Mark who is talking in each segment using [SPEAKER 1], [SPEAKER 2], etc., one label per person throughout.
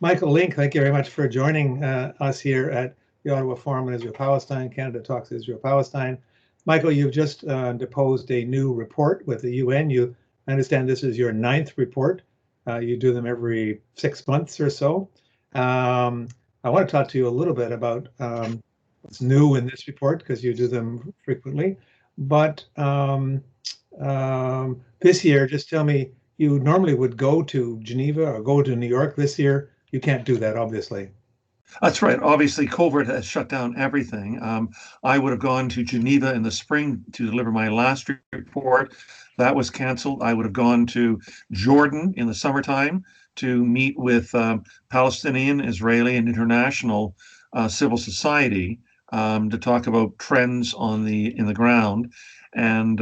[SPEAKER 1] Michael Lynk, thank you very much for joining us here at the Ottawa Forum on Israel-Palestine, Canada Talks Israel-Palestine. Michael, you've just deposed a new report with the UN. I understand this is your 9th report. You do them every 6 months or so. I want to talk to you a little bit about what's new in this report, because you do them frequently. But this year, just tell me, you normally would go to Geneva or go to New York. This year, you can't do that, obviously.
[SPEAKER 2] That's right. Obviously, COVID has shut down everything. I would have gone to Geneva in the spring to deliver my last report. That was canceled. I would have gone to Jordan in the summertime to meet with Palestinian, Israeli, and international civil society to talk about trends in the ground. And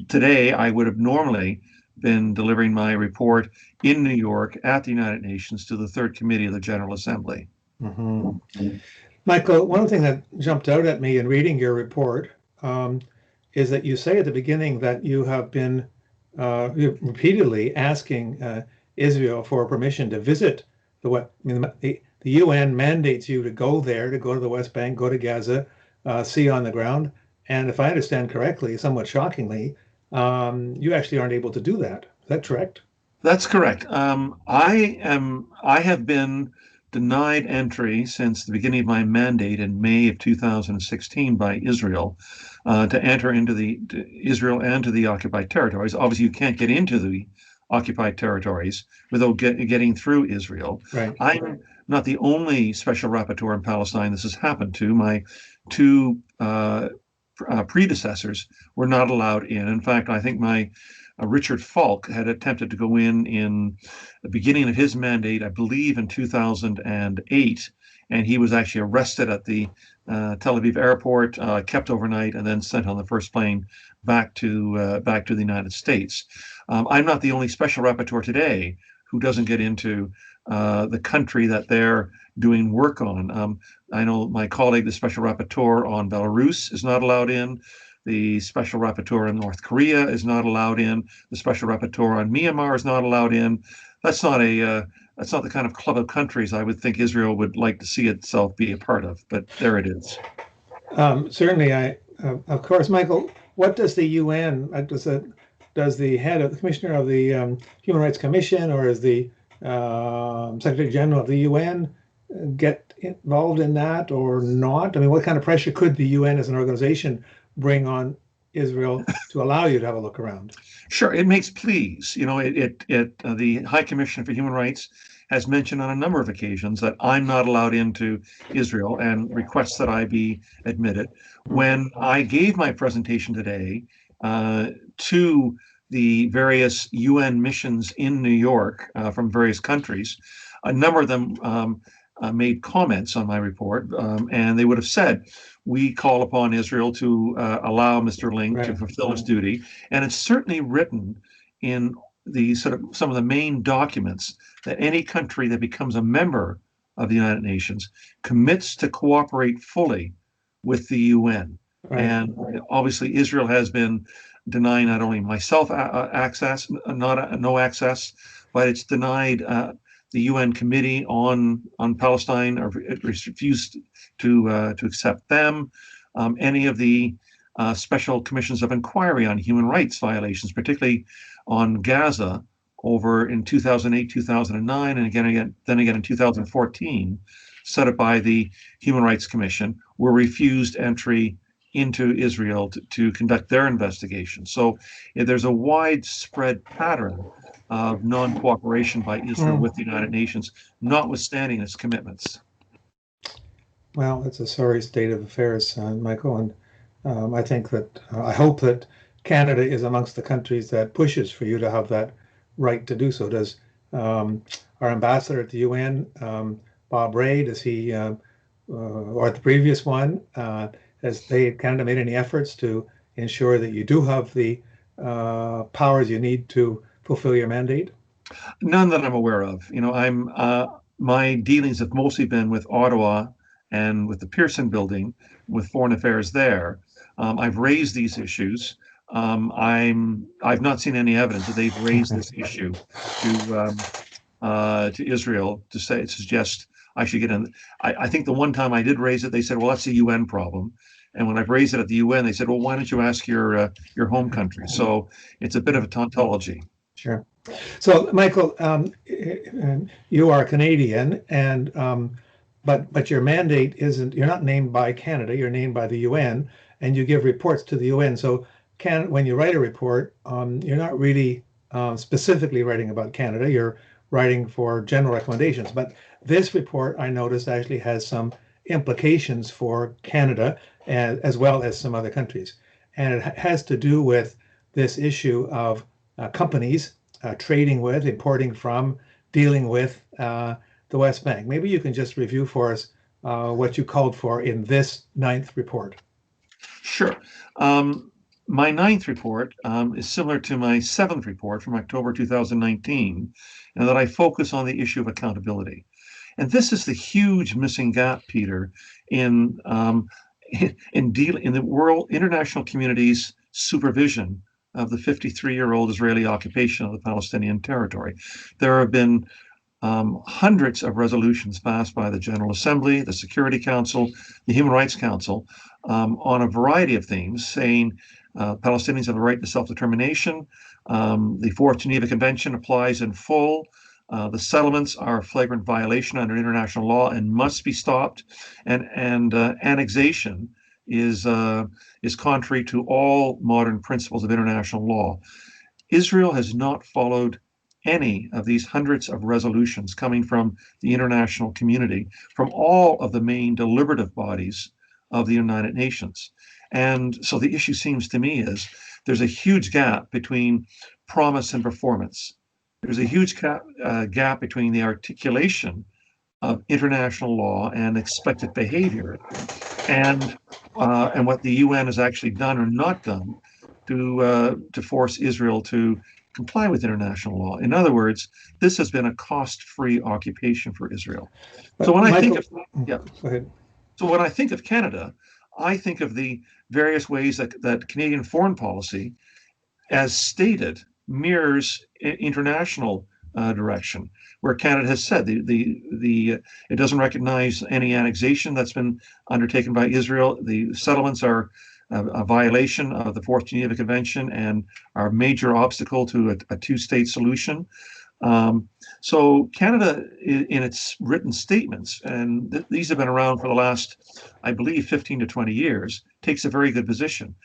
[SPEAKER 2] today, I would have normally been delivering my report in New York at the United Nations to the Third Committee of the General Assembly.
[SPEAKER 1] Mm-hmm. Michael, one thing that jumped out at me in reading your report is that you say at the beginning that you have been repeatedly asking Israel for permission to visit the UN mandates you to go there, to go to the West Bank, go to Gaza, see on the ground. And if I understand correctly, somewhat shockingly, you actually aren't able to do that. Is that correct?
[SPEAKER 2] That's correct. I have been denied entry since the beginning of my mandate in May of 2016 by Israel to enter into Israel and to the occupied territories. Obviously, you can't get into the occupied territories without getting through Israel.
[SPEAKER 1] Right.
[SPEAKER 2] I'm not the only special rapporteur in Palestine this has happened to. My two predecessors were not allowed in. In fact, I think my Richard Falk had attempted to go in the beginning of his mandate, I believe in 2008, and he was actually arrested at the Tel Aviv airport, kept overnight, and then sent on the first plane back to the United States. I'm not the only special rapporteur today who doesn't get into the country that they're doing work on. I know my colleague, the special rapporteur on Belarus, is not allowed in. The special rapporteur in North Korea is not allowed in. The special rapporteur on Myanmar is not allowed in. That's not the kind of club of countries I would think Israel would like to see itself be a part of. But there it is.
[SPEAKER 1] Certainly, of course, Michael. What does the UN does the head of the commissioner of the Human Rights Commission, or is the Secretary General of the UN get involved in that or not? I mean, what kind of pressure could the UN as an organization bring on Israel to allow you to have a look around?
[SPEAKER 2] Sure, it makes pleas. The High Commissioner for Human Rights has mentioned on a number of occasions that I'm not allowed into Israel and requests that I be admitted. When I gave my presentation today to the various UN missions in New York from various countries, a number of them made comments on my report, and they would have said, we call upon Israel to allow Mr. Lynk to fulfill his duty. And it's certainly written in some of the main documents that any country that becomes a member of the United Nations commits to cooperate fully with the UN. Right. And obviously Israel has been denying not only myself access, no access, but it's denied the UN Committee on Palestine, or it refused to accept them. Any of the special commissions of inquiry on human rights violations, particularly on Gaza, over in 2008, 2009, and then again in 2014, set up by the Human Rights Commission, were refused entry into Israel to conduct their investigation. So there's a widespread pattern of non-cooperation by Israel with the United Nations, notwithstanding its commitments.
[SPEAKER 1] Well, it's a sorry state of affairs, Michael, and I think that I hope that Canada is amongst the countries that pushes for you to have that right to do so. Does our ambassador at the UN, Bob Ray, does he, or the previous one, has Canada made any efforts to ensure that you do have the powers you need to fulfill your mandate?
[SPEAKER 2] None that I'm aware of. My dealings have mostly been with Ottawa and with the Pearson Building, with Foreign Affairs there. I've raised these issues. I've not seen any evidence that they've raised this issue to to Israel to suggest I should get in. I think the one time I did raise it, they said, well, that's a UN problem. And when I've raised it at the UN, they said, well, why don't you ask your home country? So it's a bit of a tautology.
[SPEAKER 1] Sure. So, Michael, you are Canadian, and but your mandate isn't. You're not named by Canada. You're named by the UN, and you give reports to the UN. So, when you write a report, you're not really specifically writing about Canada. You're writing for general recommendations. But this report, I noticed, actually has some implications for Canada as well as some other countries, and it has to do with this issue of companies trading with, importing from, dealing with the West Bank. Maybe you can just review for us what you called for in this 9th report.
[SPEAKER 2] Sure. My 9th report is similar to my 7th report from October 2019, and that I focus on the issue of accountability. And this is the huge missing gap, Peter, in the world international community's supervision of the 53-year-old Israeli occupation of the Palestinian territory. There have been hundreds of resolutions passed by the General Assembly, the Security Council, the Human Rights Council on a variety of themes, saying Palestinians have a right to self-determination. The Fourth Geneva Convention applies in full. The settlements are a flagrant violation under international law and must be stopped. And annexation is contrary to all modern principles of international law. Israel has not followed any of these hundreds of resolutions coming from the international community, from all of the main deliberative bodies of the United Nations. And so the issue seems to me is there's a huge gap between promise and performance. There's a huge gap between the articulation of international law and expected behavior and what the UN has actually done or not done to force Israel to comply with international law. In other words, this has been a cost-free occupation for Israel.
[SPEAKER 1] But
[SPEAKER 2] so when
[SPEAKER 1] Michael,
[SPEAKER 2] I think of
[SPEAKER 1] go ahead.
[SPEAKER 2] So when I think of Canada, I think of the various ways that Canadian foreign policy, as stated, mirrors international direction, where Canada has said it doesn't recognize any annexation that's been undertaken by Israel. The settlements are a violation of the Fourth Geneva Convention and are a major obstacle to a two-state solution. So Canada, in its written statements, and these have been around for the last, I believe, 15 to 20 years, takes a very good position.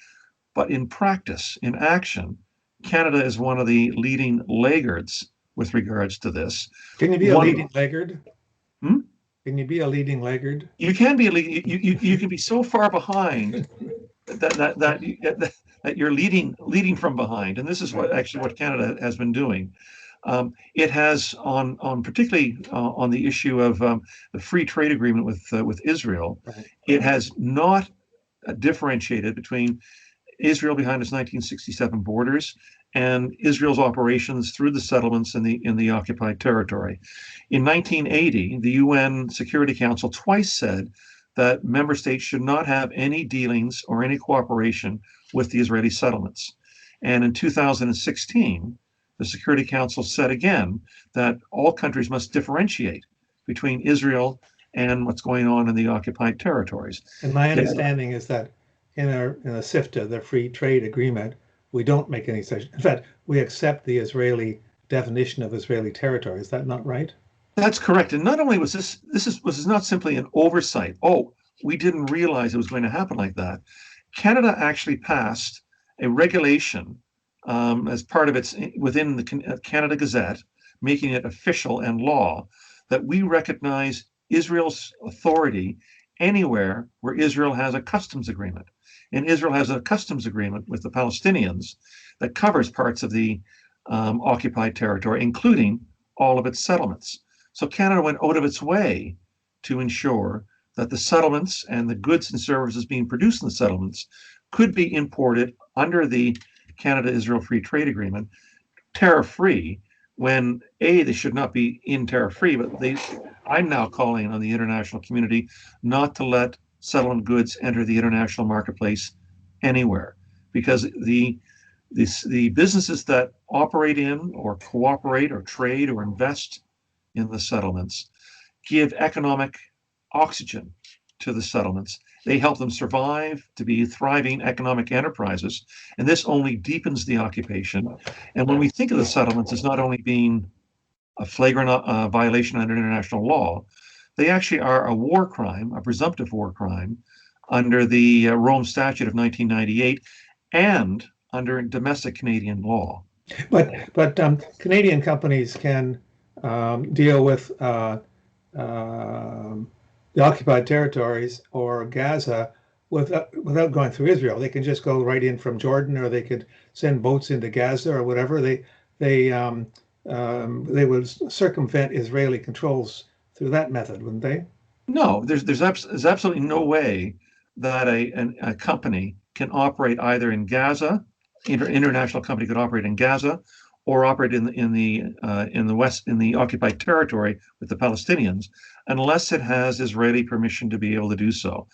[SPEAKER 2] But in practice, in action, Canada is one of the leading laggards with regards to this.
[SPEAKER 1] Can you be a leading laggard?
[SPEAKER 2] Hmm?
[SPEAKER 1] Can you be a leading laggard?
[SPEAKER 2] You can be you can be so far behind that you're leading from behind, and this is what Canada has been doing. It has particularly on the issue of the free trade agreement with Israel.
[SPEAKER 1] Right.
[SPEAKER 2] It has not differentiated between Israel behind its 1967 borders and Israel's operations through the settlements in the occupied territory. In 1980, the UN Security Council twice said that member states should not have any dealings or any cooperation with the Israeli settlements. And in 2016, the Security Council said again that all countries must differentiate between Israel and what's going on in the occupied territories.
[SPEAKER 1] And my understanding is that in the SIFTA, the free trade agreement, we don't make any such. In fact, we accept the Israeli definition of Israeli territory. Is that not right?
[SPEAKER 2] That's correct. And not only was this was not simply an oversight. Oh, we didn't realize it was going to happen like that. Canada actually passed a regulation as part of within the Canada Gazette, making it official and law, that we recognize Israel's authority anywhere where Israel has a customs agreement. And Israel has a customs agreement with the Palestinians that covers parts of the occupied territory, including all of its settlements. So Canada went out of its way to ensure that the settlements and the goods and services being produced in the settlements could be imported under the Canada-Israel Free Trade Agreement, tariff-free, when they should not be in tariff-free, but I'm now calling on the international community not to let settlement goods enter the international marketplace anywhere, because the businesses that operate in or cooperate or trade or invest in the settlements give economic oxygen to the settlements. They help them survive to be thriving economic enterprises, and this only deepens the occupation. And when we think of the settlements as not only being a flagrant violation under international law, they actually are a war crime, a presumptive war crime, under the Rome Statute of 1998 and under domestic Canadian law.
[SPEAKER 1] But Canadian companies can deal with the occupied territories or Gaza without going through Israel. They can just go right in from Jordan, or they could send boats into Gaza or whatever. They would circumvent Israeli controls through that method, wouldn't they?
[SPEAKER 2] No, there's absolutely no way that a company can operate either in Gaza, international company could operate in Gaza, or operate in the west, in the occupied territory with the Palestinians, unless it has Israeli permission to be able to do so.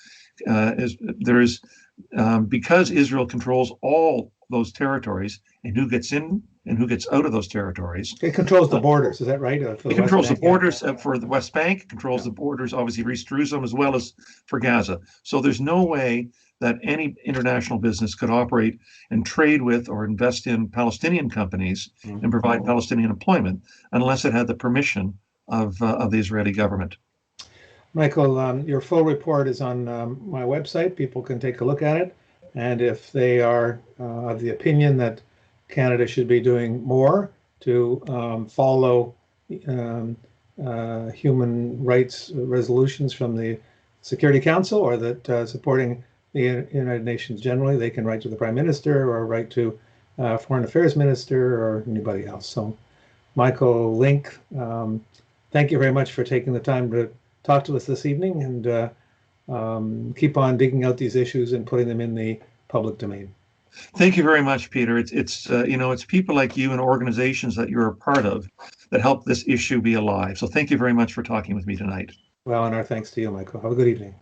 [SPEAKER 2] Because Israel controls all those territories, and who gets in and who gets out of those territories.
[SPEAKER 1] It controls the borders, is that right?
[SPEAKER 2] It controls the borders for the West Bank, controls the borders, obviously, for East Jerusalem as well as for Gaza. So there's no way that any international business could operate and trade with or invest in Palestinian companies and provide Palestinian employment unless it had the permission of the Israeli government.
[SPEAKER 1] Michael, your full report is on my website. People can take a look at it. And if they are of the opinion that Canada should be doing more to follow human rights resolutions from the Security Council, or that supporting the United Nations generally, they can write to the Prime Minister or write to Foreign Affairs Minister or anybody else. So, Michael Lynk, thank you very much for taking the time to talk to us this evening, and keep on digging out these issues and putting them in the public domain.
[SPEAKER 2] Thank you very much, Peter. It's people like you and organizations that you're a part of that help this issue be alive. So thank you very much for talking with me tonight.
[SPEAKER 1] Well, and our thanks to you, Michael. Have a good evening.